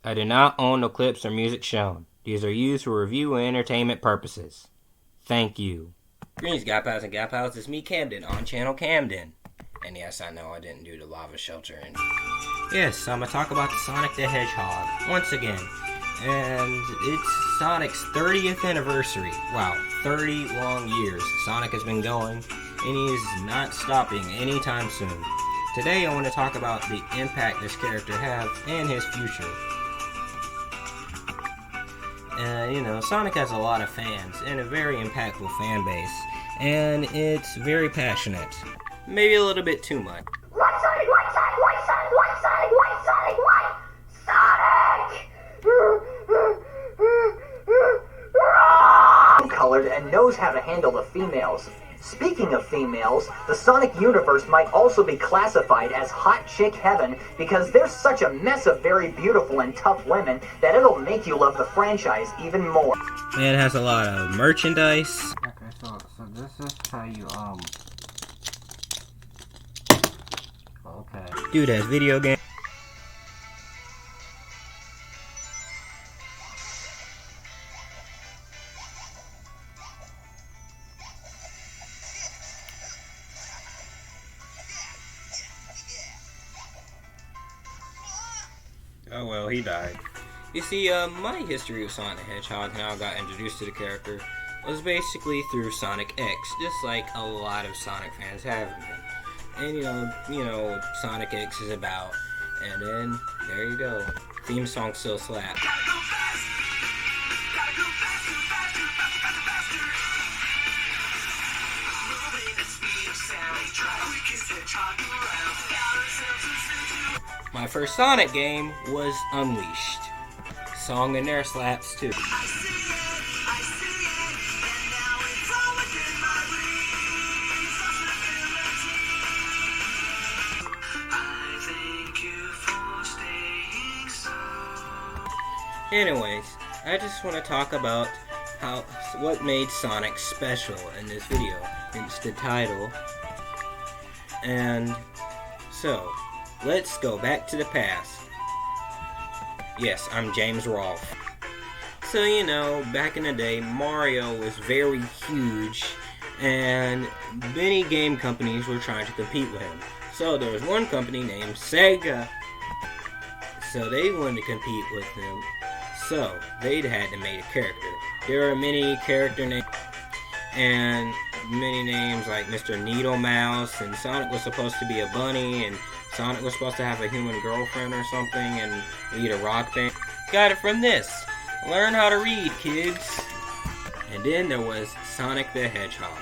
I do not own the clips or music shown. These are used for review and entertainment purposes. Thank you. Greetings, Gap Pals and Gap Pals. It's me, Camden, on channel Camden. And yes, I know I didn't do the lava shelter. And yes, I'm going to talk about Sonic the Hedgehog once again. And it's Sonic's 30th anniversary. Wow, 30 long years Sonic has been going, and he is not stopping anytime soon. Today I want to talk about the impact this character has and his future. Sonic has a lot of fans and a very impactful fan base, and it's very passionate. Maybe a little bit too much. White Sonic, White Sonic, White Sonic, White Sonic, White Sonic, White Sonic! Colored and knows how to handle the females. Speaking of females, the Sonic universe might also be classified as hot chick heaven because there's such a mess of very beautiful and tough women that it'll make you love the franchise even more. It has a lot of merchandise. Okay, so this is how you, okay. Dude has video games. Oh well, he died. You see, my history with Sonic the Hedgehog and how I got introduced to the character was basically through Sonic X, just like a lot of Sonic fans have been. And Sonic X is about. And then, there you go. Theme song still slaps. My first Sonic game was Unleashed. Song in there slaps too. Anyways, I just want to talk about what made Sonic special in this video. It's the title. And so, let's go back to the past. Yes, I'm James Rolfe. So, back in the day, Mario was very huge, and many game companies were trying to compete with him. So, there was one company named Sega. So, they wanted to compete with him. So, they'd had to make a character. There are many character names, and many names like Mr. Needle Mouse, and Sonic was supposed to be a bunny, and Sonic was supposed to have a human girlfriend or something and lead a rock band. Got it from this. Learn how to read, kids. And then there was Sonic the Hedgehog,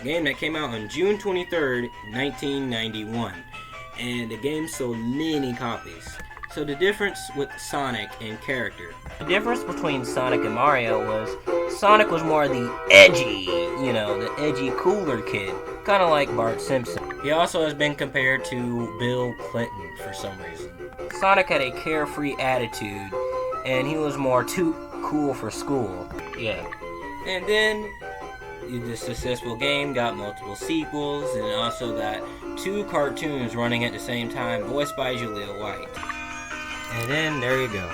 a game that came out on June 23rd, 1991. And the game sold many copies. So the difference with Sonic and character. The difference between Sonic and Mario was Sonic was more the edgy, the edgy, cooler kid. Kind of like Bart Simpson. He also has been compared to Bill Clinton for some reason. Sonic had a carefree attitude, and he was more too cool for school. Yeah. And then, the successful game got multiple sequels, and also got 2 cartoons running at the same time, voiced by Julia White. And then, there you go.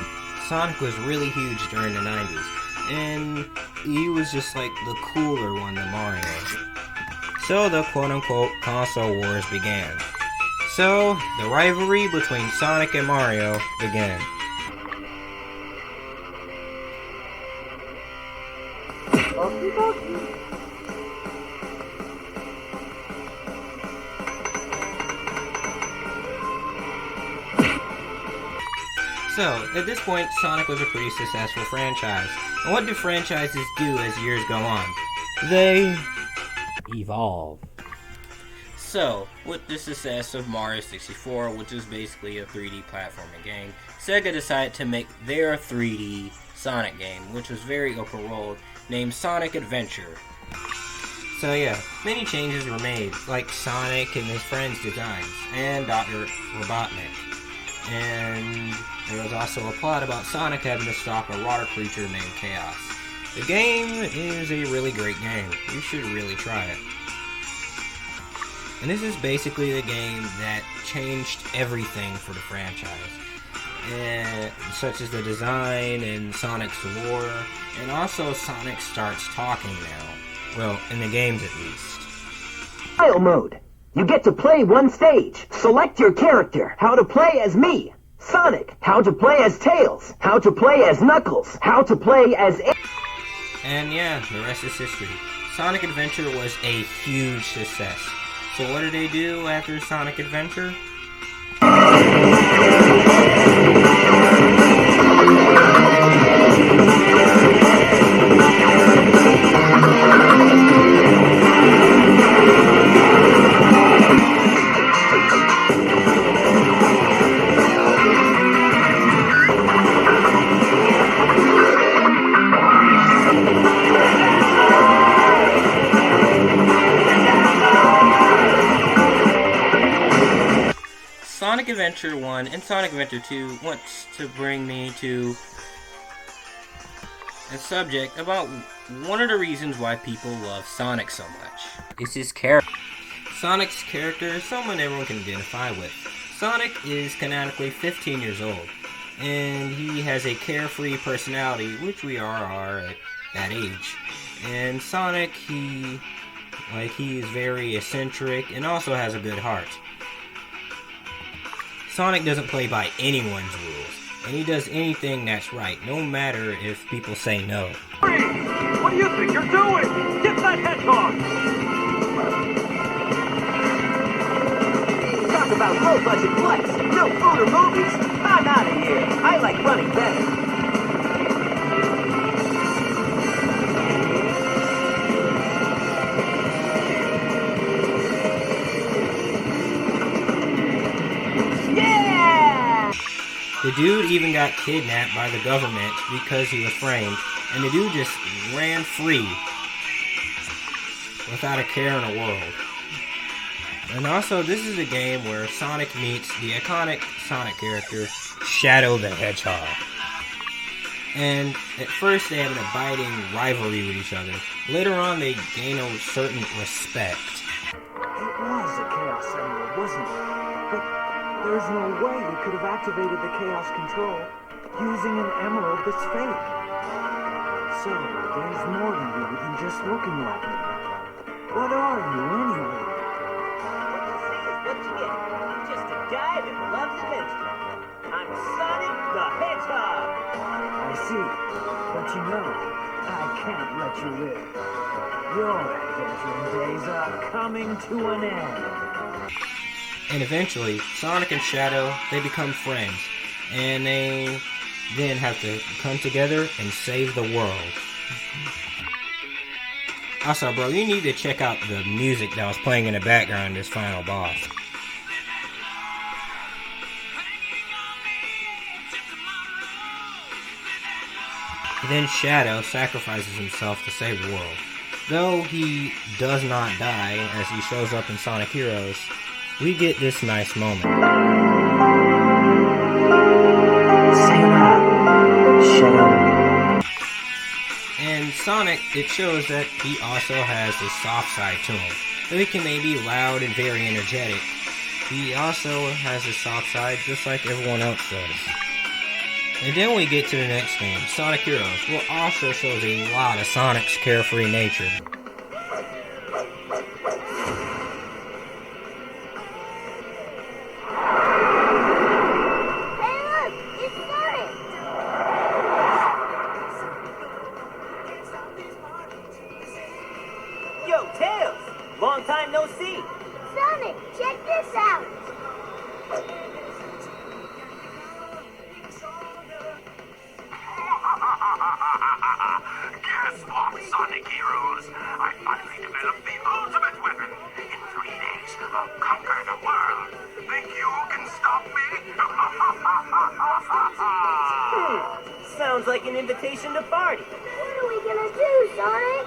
Sonic was really huge during the 90s, and he was just like the cooler one than Mario. So the quote-unquote console wars began. So the rivalry between Sonic and Mario began. So, at this point, Sonic was a pretty successful franchise. And what do franchises do as years go on? They evolve. So, with the success of Mario 64, which is basically a 3D platforming game, Sega decided to make their 3D Sonic game, which was very open world, named Sonic Adventure. So yeah, many changes were made, like Sonic and his friends' designs, and Dr. Robotnik. And there was also a plot about Sonic having to stop a water creature named Chaos. The game is a really great game. You should really try it. And this is basically the game that changed everything for the franchise. such as the design and Sonic's lore, and also Sonic starts talking now. Well, in the games at least. Trial mode. You get to play one stage. Select your character. How to play as me, Sonic. How to play as Tails. How to play as Knuckles. How to play as... And yeah, the rest is history. Sonic Adventure was a huge success. So what did they do after Sonic Adventure? Sonic Adventure 1 and Sonic Adventure 2 wants to bring me to a subject about one of the reasons why people love Sonic so much. It's his character. Sonic's character is someone everyone can identify with. Sonic is canonically 15 years old, and he has a carefree personality, which we are at that age. And Sonic, he is very eccentric and also has a good heart. Sonic doesn't play by anyone's rules, and he does anything that's right, no matter if people say no. What do you think you're doing? Get that hedgehog! Talk about low-budget flights. No food or movies. I'm out of here. I like running better. The dude even got kidnapped by the government because he was framed, and the dude just ran free without a care in the world. And also, this is a game where Sonic meets the iconic Sonic character, Shadow the Hedgehog. And at first they have an abiding rivalry with each other. Later on they gain a certain respect. It was a Chaos Emerald, wasn't it? But there's no way we could have activated the Chaos Control using an emerald that's fake. So, there's more to you than just looking like me. What are you, anyway? What you see is what you get. Just a guy that loves adventure. I'm Sonic the Hedgehog. I see. But you know, I can't let you live. Your adventuring days are coming to an end. And eventually, Sonic and Shadow, they become friends. And they then have to come together and save the world. Also, bro, you need to check out the music that was playing in the background of this final boss. Then Shadow sacrifices himself to save the world. Though he does not die as he shows up in Sonic Heroes, we get this nice moment. And Sonic, it shows that he also has a soft side to him. Though he can maybe be loud and very energetic, he also has a soft side just like everyone else does. And then we get to the next game, Sonic Heroes, which also shows a lot of Sonic's carefree nature. Yo, Tails! Long time no see! Sonic, check this out! Guess what, Sonic Heroes? I finally developed the ultimate weapon. In 3 days, I'll conquer the world. Think you can stop me? Sounds like an invitation to party. What are we gonna do, Sonic?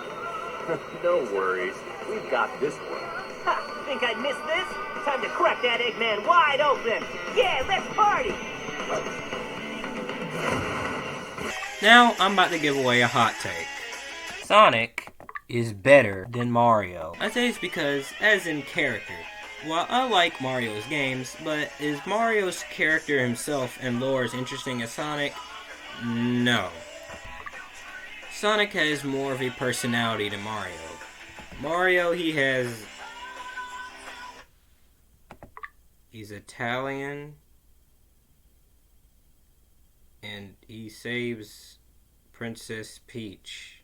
No worries. We've got this one. Ha! Think I'd miss this? Time to crack that Eggman wide open! Yeah, let's party! Now, I'm about to give away a hot take. Sonic is better than Mario. I say it's because, as in character, while I like Mario's games, but is Mario's character himself and lore as interesting as Sonic? No. Sonic has more of a personality than Mario. Mario, he's Italian, and he saves Princess Peach.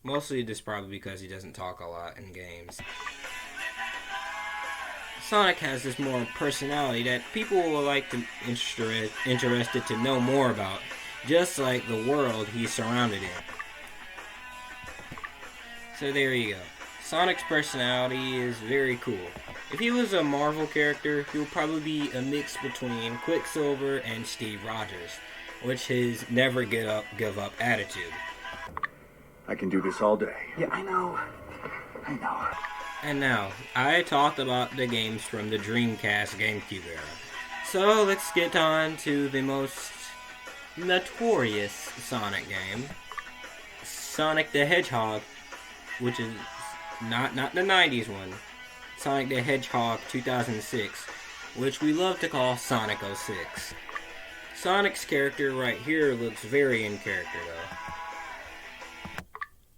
Mostly just probably because he doesn't talk a lot in games. Sonic has this more personality that people will like to interested to know more about, just like the world he's surrounded in. So there you go. Sonic's personality is very cool. If he was a Marvel character, he would probably be a mix between Quicksilver and Steve Rogers, which his never give up attitude. I can do this all day. Yeah, I know. And now, I talked about the games from the Dreamcast GameCube era. So let's get on to the most notorious Sonic game, Sonic the Hedgehog, which is not the 90s one, Sonic the Hedgehog 2006, which we love to call Sonic 06. Sonic's character right here looks very in character though.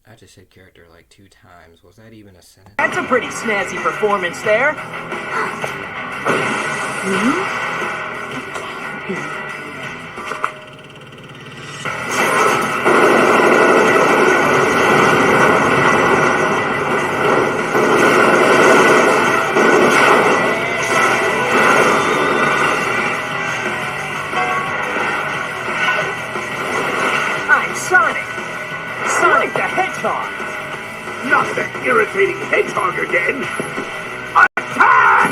I just said character like 2 times. Was that even a sentence? That's a pretty snazzy performance there. I'm Sonic. Sonic the Hedgehog. Not that irritating hedgehog again! Attack!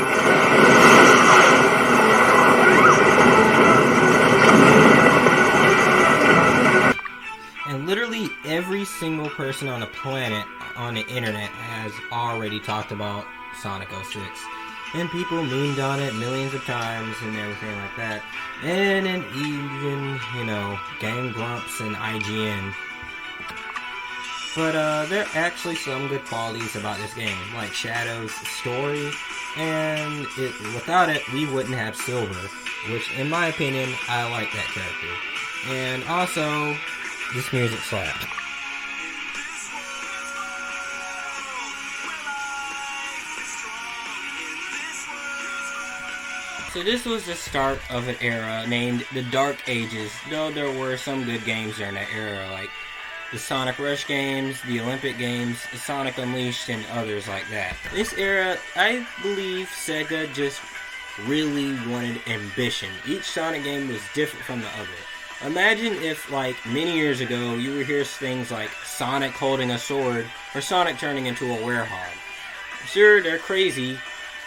And literally every single person on the planet on the internet has already talked about Sonic 06. And people memed on it millions of times and everything like that. And then even, Game Grumps and IGN. But there are actually some good qualities about this game, like Shadow's story, and without it, we wouldn't have Silver, which, in my opinion, I like that character. And also, this music slaps. So this was the start of an era named the Dark Ages, though there were some good games during that era, like the Sonic Rush games, the Olympic games, Sonic Unleashed, and others like that. This era, I believe Sega just really wanted ambition. Each Sonic game was different from the other. Imagine if, like, many years ago, you would hear things like Sonic holding a sword, or Sonic turning into a werehog. Sure, they're crazy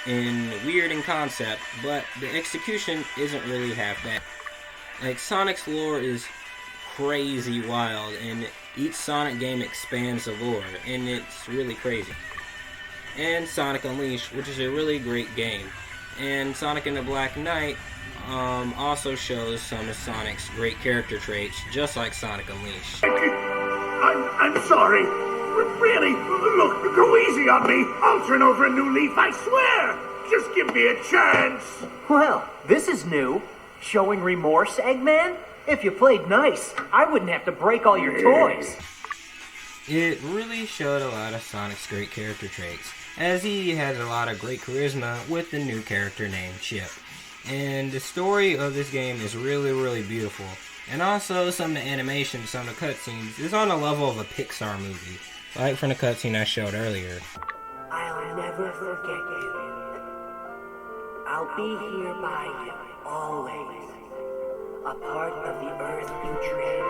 and weird in concept, but the execution isn't really half bad. Like, Sonic's lore is crazy wild, and each Sonic game expands the lore, and it's really crazy. And Sonic Unleashed, which is a really great game. And Sonic and the Black Knight also shows some of Sonic's great character traits, just like Sonic Unleashed. I'm sorry. Really, look, go easy on me. I'll turn over a new leaf, I swear. Just give me a chance. Well, this is new. Showing remorse, Eggman? If you played nice, I wouldn't have to break all your toys. It really showed a lot of Sonic's great character traits, as he has a lot of great charisma with the new character named Chip. And the story of this game is really, really beautiful. And also, some of the animation, some of the cutscenes, is on the level of a Pixar movie, like from the cutscene I showed earlier. I'll never forget you. I'll be here by you, always. A part of the earth you tread.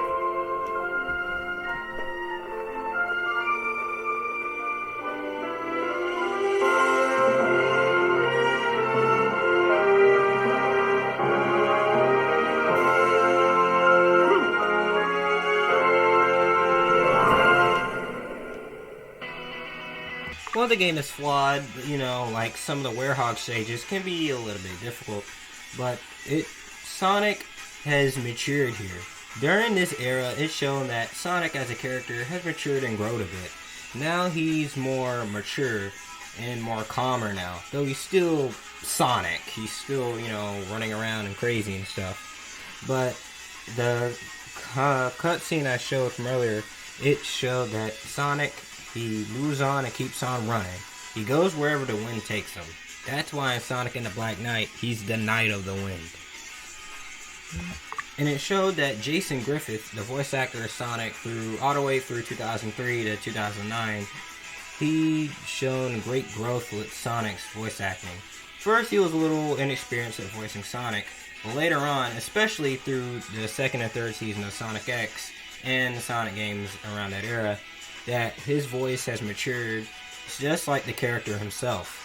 Well, the game is flawed, like some of the werehog stages can be a little bit difficult, but Sonic has matured here. During this era, it's shown that Sonic as a character has matured and grown a bit. Now he's more mature, and more calmer now. Though he's still Sonic. He's still, you know, running around and crazy and stuff. But the cutscene I showed from earlier, it showed that Sonic, he moves on and keeps on running. He goes wherever the wind takes him. That's why in Sonic and the Black Knight, he's the Knight of the Wind. And it showed that Jason Griffith, the voice actor of Sonic, all the way through 2003 to 2009, he shown great growth with Sonic's voice acting. First, he was a little inexperienced at voicing Sonic, but later on, especially through the second and third season of Sonic X and the Sonic games around that era, that his voice has matured just like the character himself.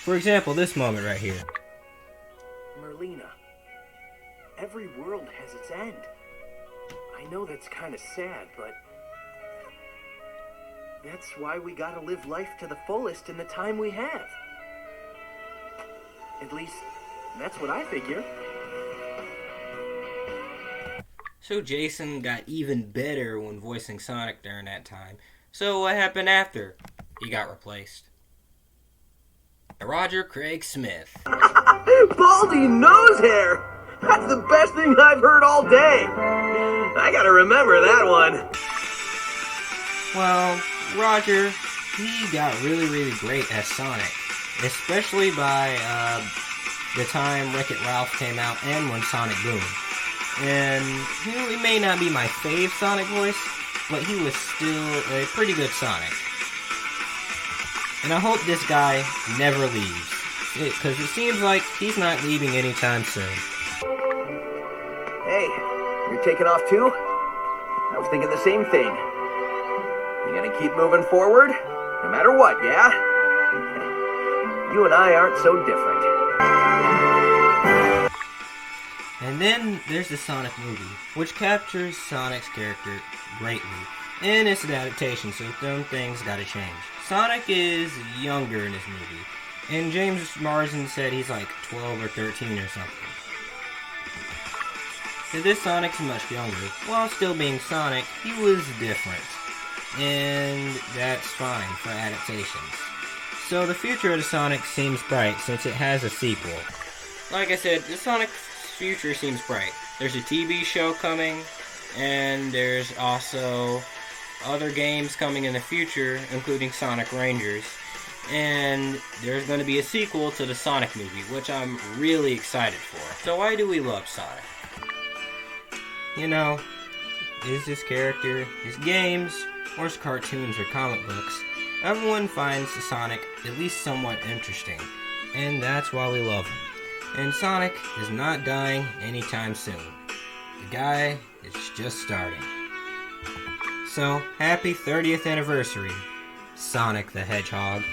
For example, this moment right here. Merlina, every world has its end. I know that's kind of sad, but that's why we gotta live life to the fullest in the time we have. At least, that's what I figure. So Jason got even better when voicing Sonic during that time. So what happened after he got replaced? Roger Craig Smith. Baldy nose hair! That's the best thing I've heard all day! I gotta remember that one. Well, Roger, he got really great as Sonic. Especially by the time Wreck-It Ralph came out and when Sonic Boom. And, you know, he may not be my fave Sonic voice, but he was still a pretty good Sonic. And I hope this guy never leaves, because it seems like he's not leaving anytime soon. Hey, you're taking off too? I was thinking the same thing. You gonna keep moving forward? No matter what, yeah? You and I aren't so different. And then there's the Sonic movie, which captures Sonic's character greatly. And it's an adaptation, so some things gotta change. Sonic is younger in this movie, and James Marsden said he's like 12 or 13 or something. So this Sonic's much younger. While still being Sonic, he was different. And that's fine for adaptations. So the future of the Sonic seems bright since it has a sequel. Like I said, the Sonic future seems bright. There's a TV show coming, and there's also other games coming in the future, including Sonic Rangers. And there's going to be a sequel to the Sonic movie, which I'm really excited for. So why do we love Sonic? You know, is his character, his games, or his cartoons or comic books, everyone finds the Sonic at least somewhat interesting. And that's why we love him. And Sonic is not dying anytime soon. The guy is just starting. So, happy 30th anniversary, Sonic the Hedgehog.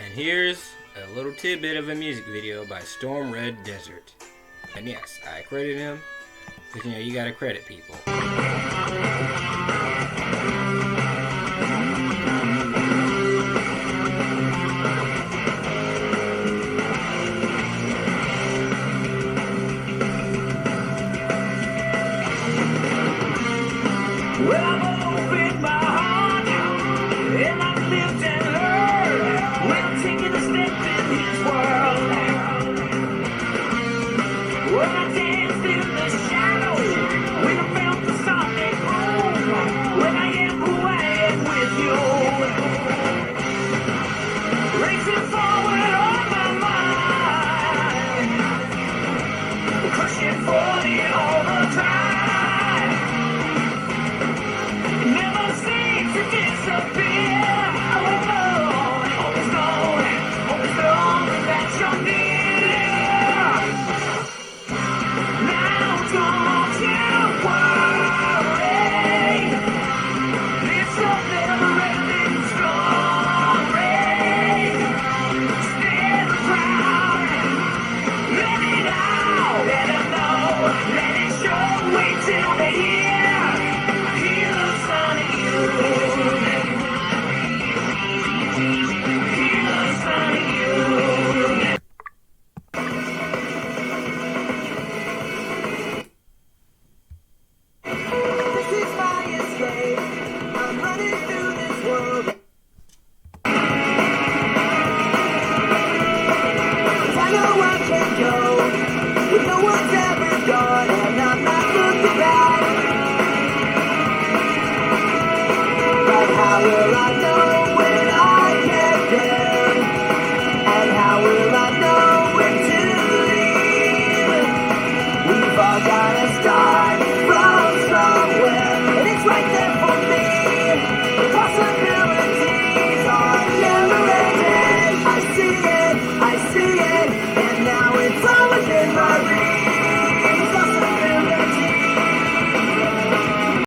And here's a little tidbit of a music video by Storm Red Desert. And yes, I credited him, because you know, you gotta credit people. Let it show. I'm not looking back. But how will I